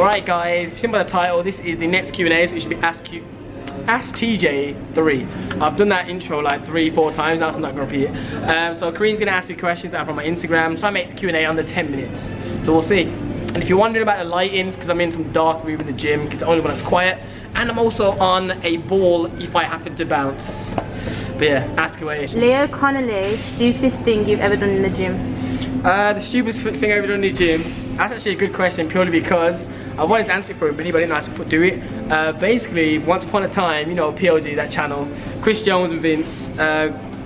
Alright guys, if you've seen by the title, this is the next Q&A, so it should be Ask TJ 3. I've done that intro like 3-4 times now, so I'm not going to repeat it. So Kareen's going to ask me questions that are from my Instagram, so I make the Q&A under 10 minutes. So we'll see. And if you're wondering about the lighting, because I'm in some dark room in the gym, because it's the only one that's quiet. And I'm also on a ball if I happen to bounce. But yeah, ask away. Leo Connolly, stupidest thing you've ever done in the gym? The stupidest thing I've ever done in the gym? That's actually a good question, purely because I wanted to answer it for everybody, but I didn't know how to do it. Basically, once upon a time, you know, POG, that channel, Chris Jones and Vince,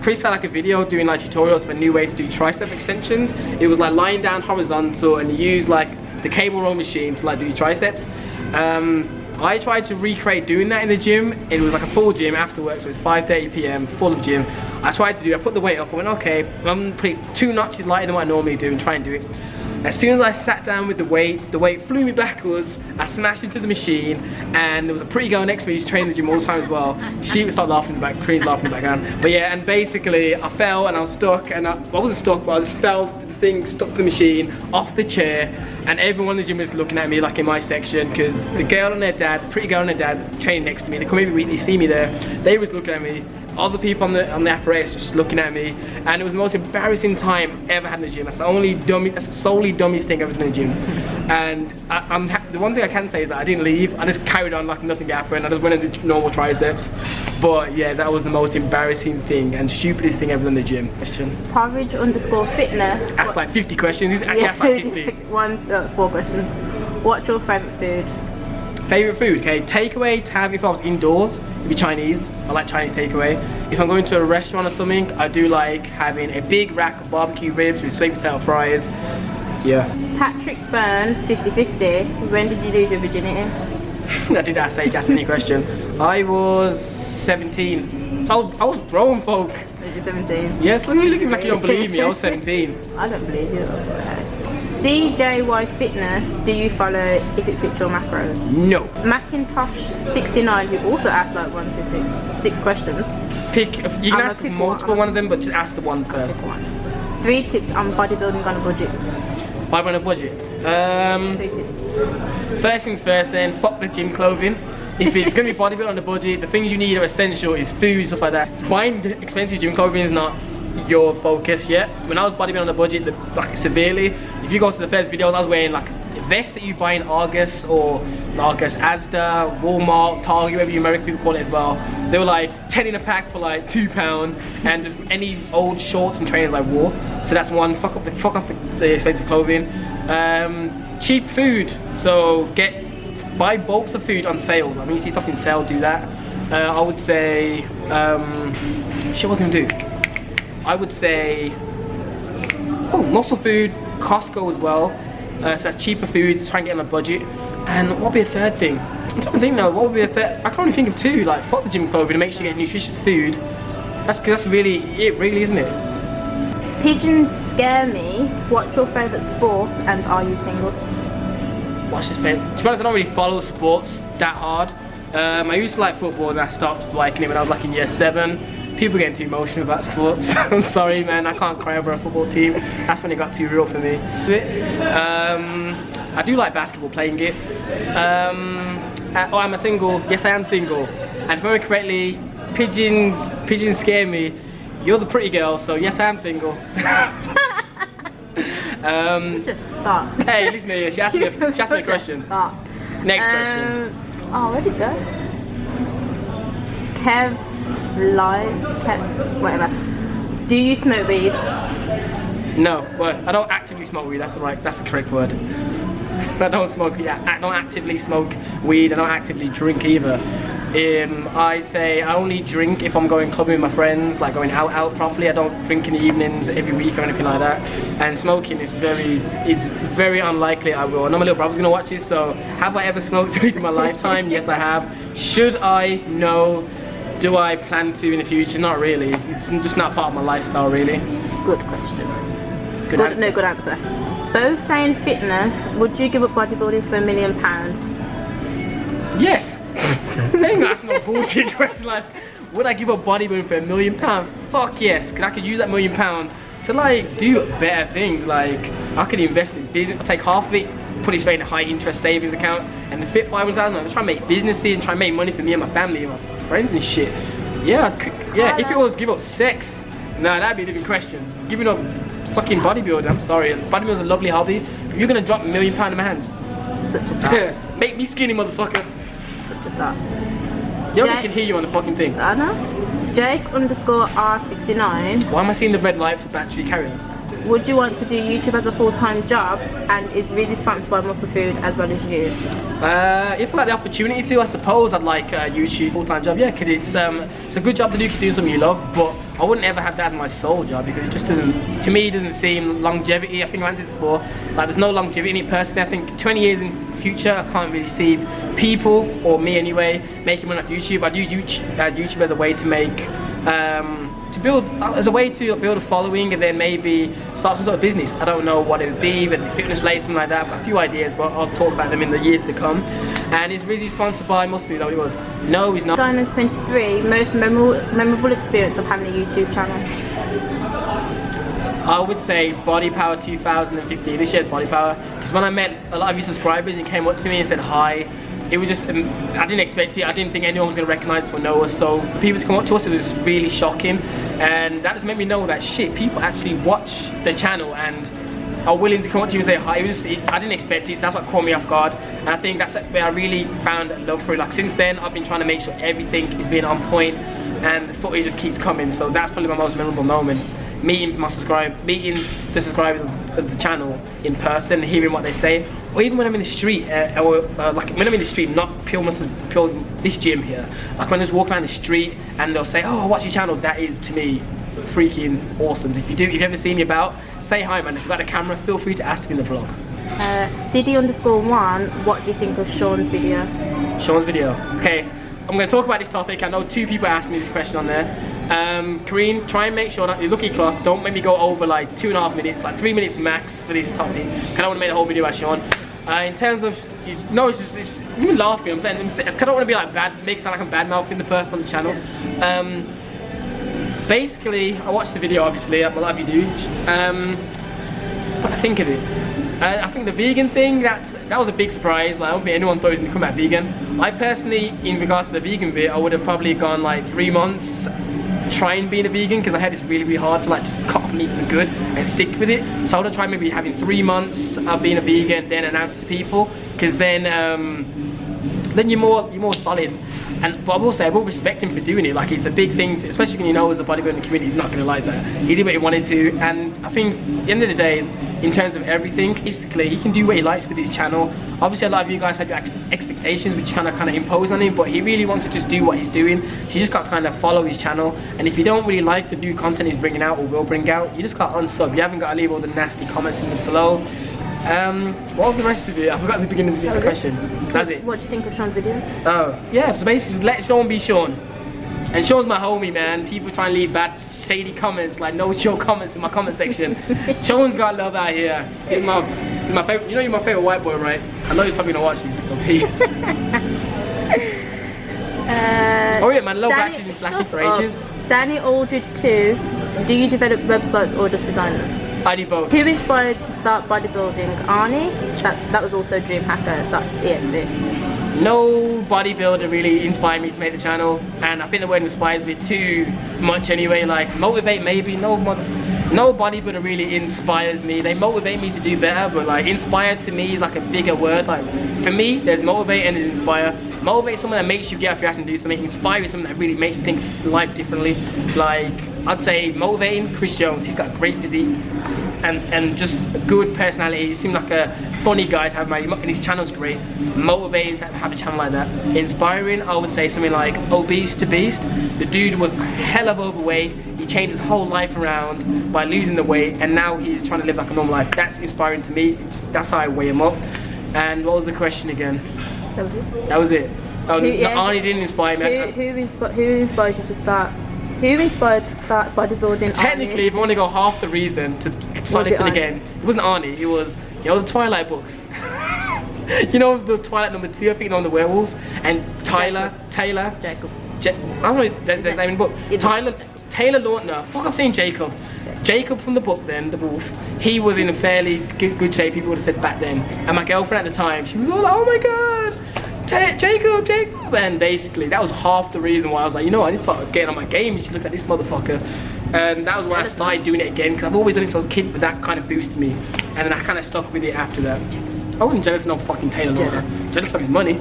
Chris had like a video doing like tutorials of a new way to do tricep extensions. It was like lying down horizontal and you use like the cable row machine to like do your triceps. I tried to recreate doing that in the gym. It was like a full gym after work, so it's 5:30 p.m, full of gym. I tried to do it, I put the weight up, I went, okay, I'm gonna put 2 notches lighter than what I normally do and try and do it. As soon as I sat down with the weight flew me backwards, I smashed into the machine, and there was a pretty girl next to me who's training the gym all the time as well. She would start laughing in the back, Kareen's laughing in the background. But yeah, and basically I fell and I was stuck, and I wasn't stuck, but I just fell, the thing stuck the machine off the chair, and everyone in the gym was looking at me like in my section, because the girl and their dad, the pretty girl and their dad training next to me, they come every week, they see me there, they was looking at me. Other people on the apparatus were just looking at me, and it was the most embarrassing time I've ever had in the gym. That's the solely dumbest thing I've ever done in the gym. And the one thing I can say is that I didn't leave. I just carried on like nothing happened. I just went and did normal triceps. But yeah, that was the most embarrassing thing and stupidest thing I've ever done in the gym. Question. Porridge_fitness. Ask like 50 questions. Yeah, ask like 50. 4 questions. What's your favourite food? Favorite food, okay, takeaway to have if I was indoors, it'd be Chinese. I like Chinese takeaway. If I'm going to a restaurant or something, I do like having a big rack of barbecue ribs with sweet potato fries. Yeah. Patrick Byrne, 50-50. When did you lose your virginity? I did ask any question. I was 17. I was grown, folk. Was you 17? Yes, look at me like you don't believe me. I was 17. I don't believe you. CJY Fitness, do you follow if it fits your macros? No. Macintosh69, who also asked like 6 questions. Pick, you can ask multiple one of them, but just ask the one first. 3 tips on bodybuilding on a budget. Bodybuilding on a budget? 3 tips. First things first then, fuck the gym clothing. If it's going to be bodybuilding on a budget, the things you need are essential, is food, stuff like that. Buying expensive gym clothing is not your focus yet. When I was bodybuilding on a budget, like severely, if you go to the first videos, I was wearing like a vest that you buy in Argos, Asda, Walmart, Target, whatever you American people call it as well. They were like 10 in a pack for like £2, and just any old shorts and trainers I wore. So that's one, fuck off the expensive clothing. Cheap food, so buy bulks of food on sale. I mean, you see stuff in sale, do that. I would say, shit, what's gonna do? I would say, muscle food, Costco as well. So that's cheaper food, try and get on a budget. And what would be a third thing? I'm trying to think now, what would be a third? I can't really think of 2, like fuck the gym clothing and make sure you get nutritious food. That's really it, really, isn't it? Pigeons scare me. What's your favourite sport and are you single? What's his favourite? To be honest, I don't really follow sports that hard. I used to like football and I stopped liking it when I was like in year 7. People getting too emotional about sports. I'm sorry, man, I can't cry over a football team. That's when it got too real for me. I do like basketball, playing it. I'm a single. Yes, I am single. And if I remember correctly, pigeons scare me. You're the pretty girl, so yes, I am single. Such a thought. Hey, listen here, she asked me a question. Next question. Oh, where'd it go? Whatever. Do you smoke weed? No, well, I don't actively smoke weed. That's the correct word. I don't smoke. Yeah, I don't actively smoke weed. I don't actively drink either. I say I only drink if I'm going clubbing with my friends, like going out properly. I don't drink in the evenings every week or anything like that. And smoking is very unlikely I will. I know my little brother's gonna watch this, so have I ever smoked weed in my lifetime? Yes, I have. Should I? No. Do I plan to in the future? Not really. It's just not part of my lifestyle, really. Good question. Good answer. No, good answer. Both saying fitness, would you give up bodybuilding for £1 million? Yes. That's not bullshit question. Like, would I give up bodybuilding for £1 million? Fuck yes, because I could use that £1 million to like do better things. Like I could invest in business. I'll take half of it, put it straight in a high interest savings account. And the fit 500,000, I'm just trying to make businesses and try to make money for me and my family and my friends and shit. Yeah, if it was give up sex, nah, that'd be a different question. Giving up fucking bodybuilding, I'm sorry. Bodybuilding's a lovely hobby. If you're gonna drop £1 million in my hands, Such a dart. make me skinny, motherfucker. Such a dart. Yo, we can hear you on the fucking thing. I know. Jake_R69. Why am I seeing the red lights of battery? Carry on. Would you want to do YouTube as a full-time job, and is really sponsored by Muscle Food as well as you? If I had the opportunity to, I suppose I'd like YouTube full-time job, yeah, because it's a good job to do because you do something you love, but I wouldn't ever have that as my sole job because it just doesn't, to me, it doesn't seem longevity. I think I answered before, like there's no longevity in it personally. I think 20 years in the future, I can't really see people, or me anyway, making money off YouTube. I'd use YouTube as a way to make, as a way to build a following and then maybe start some sort of business. I don't know what it would be, but fitness related, something like that. I've got a few ideas, but I'll talk about them in the years to come. And it's really sponsored by Muscle Food, that what it was? No, he's not. Diamond's 23, most memorable experience of having a YouTube channel? I would say Body Power 2015, this year's Body Power, because when I met a lot of you subscribers and came up to me and said hi, it was just, I didn't expect it. I didn't think anyone was going to recognize us or know us, so for people to come up to us, it was really shocking, and that just made me know that shit, people actually watch the channel and are willing to come up to you and say hi. I didn't expect it, so that's what caught me off guard, and I think that's where I really found love for it. Like since then, I've been trying to make sure everything is being on point, and the footage just keeps coming, so that's probably my most memorable moment. Meeting the subscribers of the channel in person, hearing what they say, or even when I'm in the street, like when I'm in the street, not pure this gym here, like when I just walk around the street and they'll say, oh, I watch your channel, that is to me freaking awesome. If you've ever seen me about, say hi man. If you've got a camera, feel free to ask in the vlog. City_1, what do you think of Sean's video? Sean's video, okay. I'm going to talk about this topic. I know 2 people asked me this question on there. Kareem, try and make sure that you look at your clock. Don't make me go over like 2.5 minutes, like 3 minutes max for this topic. I don't want to make the whole video about Sean. In terms of, you're laughing. I'm saying, I don't want to be like make it sound like I'm bad mouthing the person on the channel. Basically, I watched the video. Obviously, a lot of you do. But I think of it. I think the vegan thing, that was a big surprise. Like, I don't think anyone thought it was going to come out vegan. I personally, in regards to the vegan bit, I would have probably gone like 3 months trying being a vegan, because I had it's really hard to like just cut off meat for good and stick with it. So I would have tried maybe having 3 months of being a vegan, then announce to people, because then you're more solid. But I will say, I will respect him for doing it. Like, it's a big thing, especially when you know as a bodybuilding community, he's not going to like that. He did what he wanted to, and I think at the end of the day, in terms of everything, basically, he can do what he likes with his channel. Obviously, a lot of you guys have your expectations, which kind of impose on him, but he really wants to just do what he's doing. So you just got to kind of follow his channel, and if you don't really like the new content he's bringing out or will bring out, you just got to unsub. You haven't got to leave all the nasty comments in the below. What was the rest of it? I forgot the beginning of the question. That's it. What do you think of Sean's video? Oh, yeah, so basically just let Sean be Sean. And Sean's my homie, man. People try and leave bad, shady comments, like no chill comments in my comment section. Sean's got love out here. He's my favorite, you know you're my favorite white boy, right? I know he's probably gonna watch these, so peace. Oh yeah, man, low batteries been flashing for ages. Danny Aldridge 2, do you develop websites or just design them? I do both. Who inspired to start bodybuilding? Arnie? That was also Dream Hacker, that's EXD. No bodybuilder really inspired me to make the channel, and I think the word inspires me too much anyway. Like motivate, maybe. No bodybuilder really inspires me. They motivate me to do better, but like inspired to me is like a bigger word. Like for me, there's motivate and there's inspire. Motivate is something that makes you get off your ass and do something. Inspire is something that really makes you think life differently. Like I'd say motivating Chris Jones. He's got a great physique and just a good personality. He seems like a funny guy to have around, and his channel's great. Motivating to have a channel like that. Inspiring, I would say something like Obese to Beast. The dude was hell of overweight. He changed his whole life around by losing the weight, and now he's trying to live like a normal life. That's inspiring to me. That's how I weigh him up. And what was the question again? That was it. That was it. Oh, Arnie didn't inspire me. Who inspired you to start? Who inspired to start bodybuilding? Technically, Arnie? if you want to go half the reason to start lifting again, it wasn't Arnie. It was, you know, the Twilight books. You know the Twilight #2, I think, on the werewolves, and Taylor. Jacob. I don't know. There's not even a book. Taylor Lautner. Fuck, I'm saying Jacob. Jacob from the book then, the wolf, he was in a fairly good shape, people would have said back then. And my girlfriend at the time, she was all like, oh my god, Jacob. And basically, that was half the reason why I was like, you know, I need to start getting on my game. You should look at this motherfucker. And that was when I started doing it again, because I've always done it since I was a kid, but that kind of boosted me. And then I kind of stuck with it after that. I wasn't jealous of no fucking Taylor Lautner. Jealous of his money.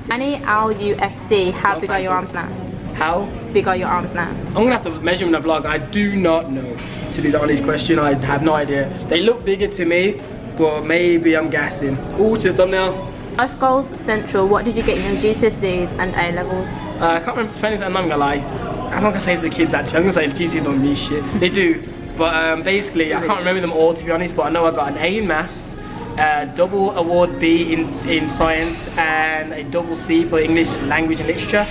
Danny LUFC, how big are your arms now? How big are your arms now? I'm gonna have to measure them in a vlog. I do not know, to be the honest question. I have no idea. They look bigger to me, but maybe I'm gassing. Ooh, to the thumbnail. Life goals central. What did you get in your GCSEs and A levels? I can't remember. I'm not gonna lie. I'm not gonna say to the kids actually. I'm gonna say the GCSEs don't mean shit. They do, but basically I can't remember them all, to be honest. But I know I got an A in maths. Double award B in science, and a double C for English language and literature.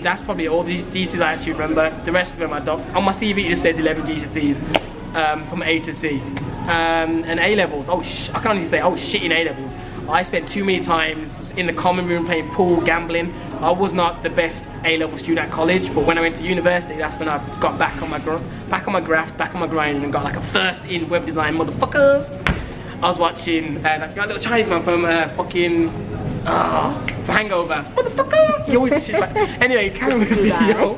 That's probably all these GCSEs I actually remember. The rest of them I don't. On my CV it just says 11 GCSEs from A to C. And A levels. I can't even say shit in A levels. I spent too many times in the common room playing pool, gambling. I was not the best A-level student at college, but when I went to university, that's when I got back on my graft, back on my grind, and got like a first in web design, motherfuckers. I was watching that little Chinese man from fucking Hangover. Motherfucker! He always just like. Anyway, carry with the video.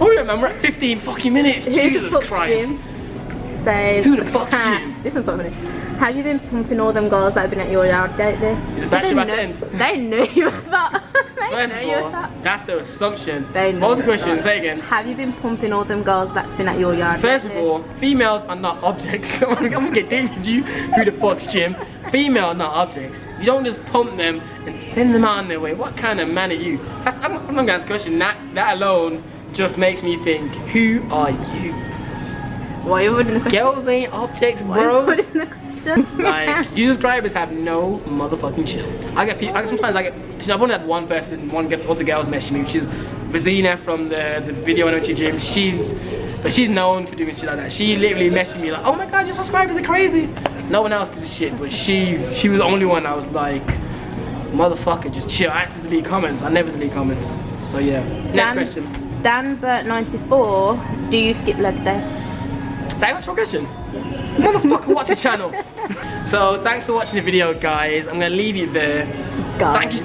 Oh yeah, man, we're at 15 fucking minutes. Jesus Christ. Who the fuck's Jim? This one's not funny. Have you been pumping all them girls that have been at your yard lately? They knew you were that. First of all, that's the assumption. What was the question? Say again. Have you been pumping all them girls that's been at your yard First of all, females are not objects. I'm gonna get deep with you. Who the fuck's Jim? Female are not objects. You don't just pump them and send them on their way. What kind of man are you? I'm not gonna ask a question. That alone just makes me think, who are you? Why are you putting the question? Girls ain't objects, bro. Why are you putting the question? Like, you subscribers have no motherfucking chill. Sometimes I get, I've only had one person, other girls message me, which is Vizina from the video I went to gym. She's known for doing shit like that. She literally messaged me like, oh my god, your subscribers are crazy. No one else gives a shit, but she was the only one I was like, motherfucker, just chill. I have to delete comments. I never delete comments. So yeah. Next question. Danbert94, do you skip leg day? That's your question. Motherfucker, watch the channel. So thanks for watching the video, guys. I'm gonna leave you there. Guys. Thank you.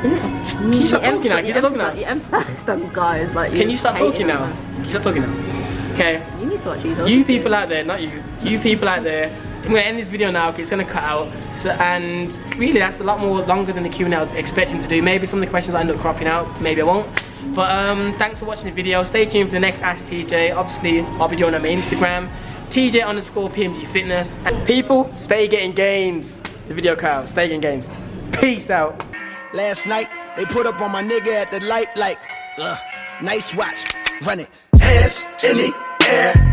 Can you stop talking now? Can you stop talking now? You emphasized on guys, like. Can you stop talking now? Can you stop talking now? Okay. You need to watch these. You people out there, not you. You people out there. I'm gonna end this video now because it's gonna cut out. So, and really, that's a lot more longer than the Q&A I was expecting to do. Maybe some of the questions I end up cropping out. Maybe I won't. But thanks for watching the video. Stay tuned for the next Ask TJ. Obviously, I'll be doing on my Instagram, TJ_PMG Fitness. And people, stay getting gains. The video cut out. Stay getting gains. Peace out. Last night, they put up on my nigga at the light like, nice watch, run it. Hands in the air.